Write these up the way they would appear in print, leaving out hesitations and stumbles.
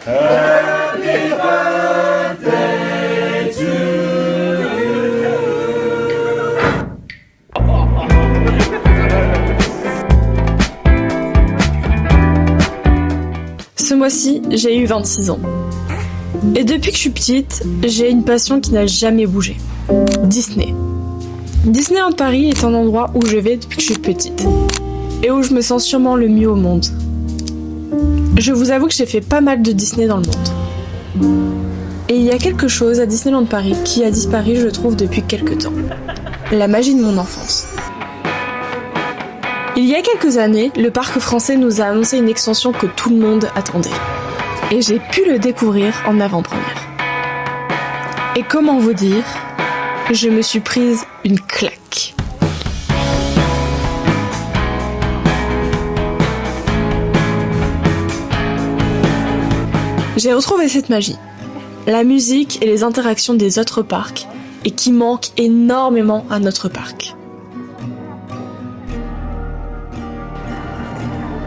Ce mois-ci, j'ai eu 26 ans. Et depuis que je suis petite, j'ai une passion qui n'a jamais bougé. Disney. Disneyland Paris est un endroit où je vais depuis que je suis petite. Et où je me sens sûrement le mieux au monde. Je vous avoue que j'ai fait pas mal de Disney dans le monde. Et il y a quelque chose à Disneyland Paris qui a disparu, je trouve, depuis quelques temps. La magie de mon enfance. Il y a quelques années, le parc français nous a annoncé une extension que tout le monde attendait. Et j'ai pu le découvrir en avant-première. Et comment vous dire, je me suis prise une claque. J'ai retrouvé cette magie, la musique et les interactions des autres parcs, et qui manque énormément à notre parc.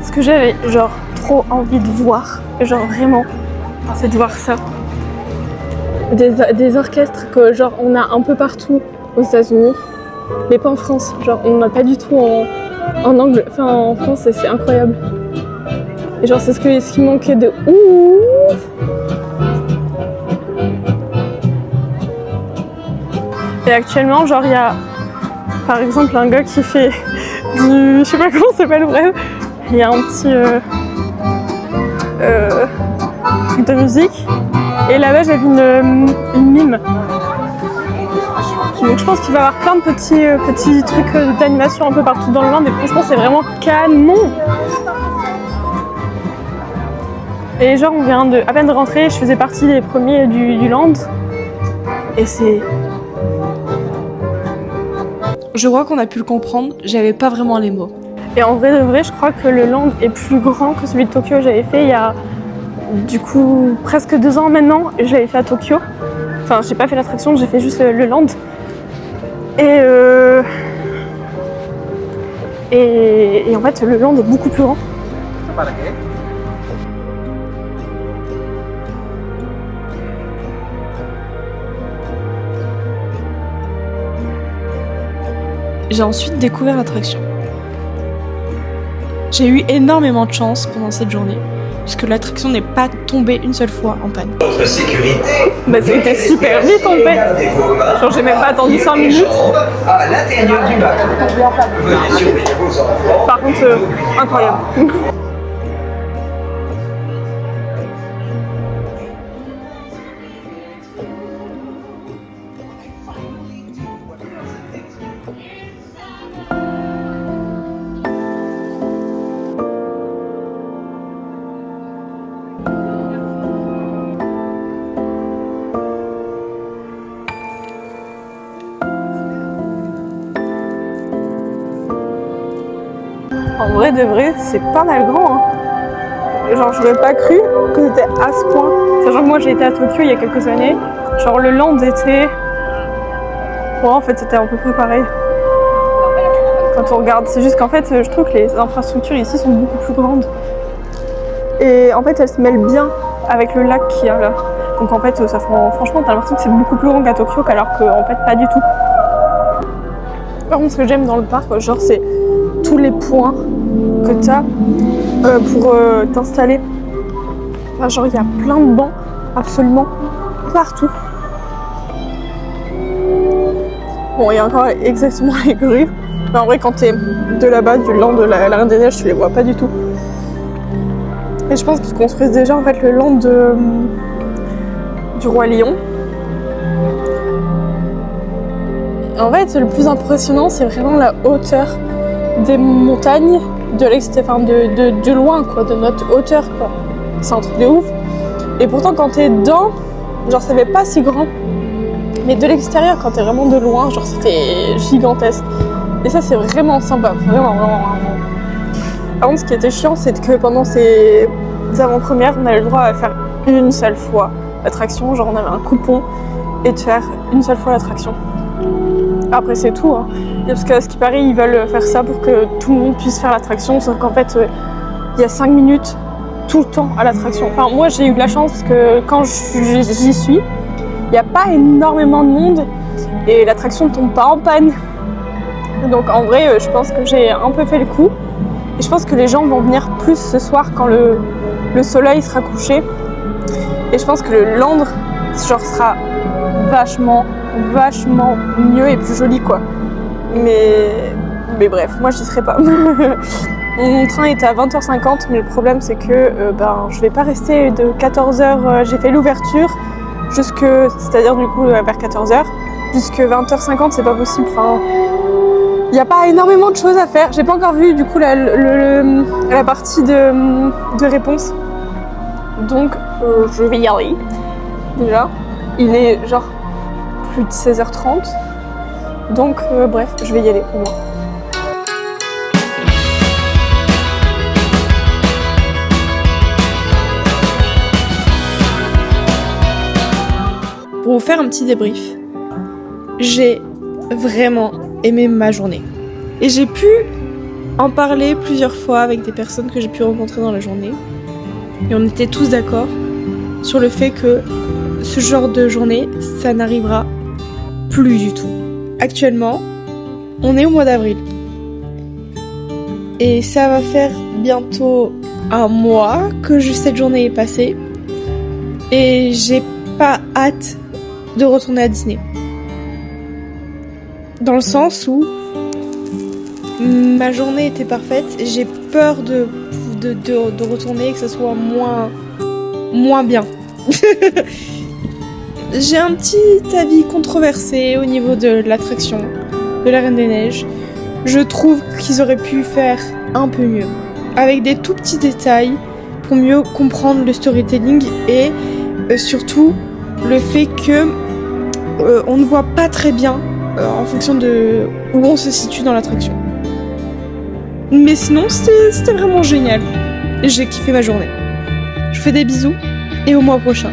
Ce que j'avais genre trop envie de voir, genre vraiment, c'est de voir ça. Des orchestres que genre on a un peu partout aux États-Unis, mais pas en France. Genre on n'a pas du tout en France et c'est incroyable. Et genre c'est ce qui manquait de ouf. Et actuellement genre il y a par exemple un gars qui fait du, je sais pas comment ça s'appelle, bref. Il y a un petit truc de musique et là-bas j'ai vu une mime. Donc je pense qu'il va y avoir plein de petits trucs d'animation un peu partout dans le monde et franchement c'est vraiment canon. Et genre on vient à peine de rentrer, je faisais partie des premiers du land et c'est... Je crois qu'on a pu le comprendre, j'avais pas vraiment les mots. Et en vrai de vrai, je crois que le land est plus grand que celui de Tokyo que j'avais fait il y a du coup presque 2 ans maintenant. Et je l'avais fait à Tokyo. Enfin, j'ai pas fait l'attraction, j'ai fait juste le land. Et en fait, le land est beaucoup plus grand. J'ai ensuite découvert l'attraction. J'ai eu énormément de chance pendant cette journée, puisque l'attraction n'est pas tombée une seule fois en panne. Votre sécurité. Bah c'était super vite en fait. Genre j'ai même pas attendu 5 minutes. À l'intérieur du bac. Veuillez surveiller vos enfants. Par contre, incroyable. En vrai de vrai, c'est pas mal grand. Hein. Genre, je n'aurais pas cru que c'était à ce point. Sachant que moi, j'ai été à Tokyo il y a quelques années. Genre, le land était... Bon, en fait, c'était à peu près pareil. Quand on regarde, c'est juste qu'en fait, je trouve que les infrastructures ici sont beaucoup plus grandes. Et en fait, elles se mêlent bien avec le lac qu'il y a là. Donc en fait, ça fait... franchement, t'as l'impression que c'est beaucoup plus grand qu'à Tokyo, alors qu'en fait, pas du tout. Par contre, ce que j'aime dans le parc, genre, c'est tous les points que tu as pour t'installer. Enfin, genre il y a plein de bancs absolument partout. Bon, il y a encore exactement les grues. Mais en vrai quand tu es de là-bas, du land de la Reine des Neiges, tu les vois pas du tout. Et je pense qu'ils construisent déjà en fait le land du Roi Lion. En fait, le plus impressionnant, c'est vraiment la hauteur des montagnes de loin, quoi, de notre hauteur, quoi. C'est un truc de ouf. Et pourtant, quand t'es dedans, genre, ça fait pas si grand. Mais de l'extérieur, quand t'es vraiment de loin, genre, c'était gigantesque. Et ça, c'est vraiment sympa, vraiment, vraiment, vraiment. Par contre, ce qui était chiant, c'est que pendant ces avant-premières, on avait le droit à faire une seule fois l'attraction. Genre, on avait un coupon et de faire une seule fois l'attraction. Après c'est tout, hein. Parce qu'à ce qui paraît ils veulent faire ça pour que tout le monde puisse faire l'attraction, sauf qu'en fait il y a 5 minutes tout le temps à l'attraction. Enfin, moi, j'ai eu de la chance que quand j'y suis, il n'y a pas énormément de monde et l'attraction ne tombe pas en panne. Donc en vrai, je pense que j'ai un peu fait le coup. Et je pense que les gens vont venir plus ce soir quand le soleil sera couché. Et je pense que le Landre, genre, sera vachement mieux et plus joli, quoi. Mais bref, moi j'y serai pas. Mon train était à 20h50, mais le problème c'est que je vais pas rester de 14h, j'ai fait l'ouverture, c'est-à-dire du coup vers 14h, jusque 20h50 c'est pas possible. Enfin, il n'y a pas énormément de choses à faire. J'ai pas encore vu du coup la partie de réponse. Donc je vais y aller. Déjà, il est genre plus de 16h30. Donc bref, je vais y aller au moins. Pour vous faire un petit débrief, j'ai vraiment aimé ma journée. Et j'ai pu en parler plusieurs fois avec des personnes que j'ai pu rencontrer dans la journée. Et on était tous d'accord sur le fait que ce genre de journée, ça n'arrivera plus du tout. Actuellement, on est au mois d'avril. Et ça va faire bientôt un mois que cette journée est passée. Et j'ai pas hâte de retourner à Disney. Dans le sens où ma journée était parfaite, j'ai peur de retourner et que ça soit moins bien. J'ai un petit avis controversé au niveau de l'attraction de la Reine des Neiges. Je trouve qu'ils auraient pu faire un peu mieux, avec des tout petits détails pour mieux comprendre le storytelling et surtout le fait que on ne voit pas très bien en fonction de où on se situe dans l'attraction. Mais sinon, c'était vraiment génial. J'ai kiffé ma journée. Je vous fais des bisous et au mois prochain.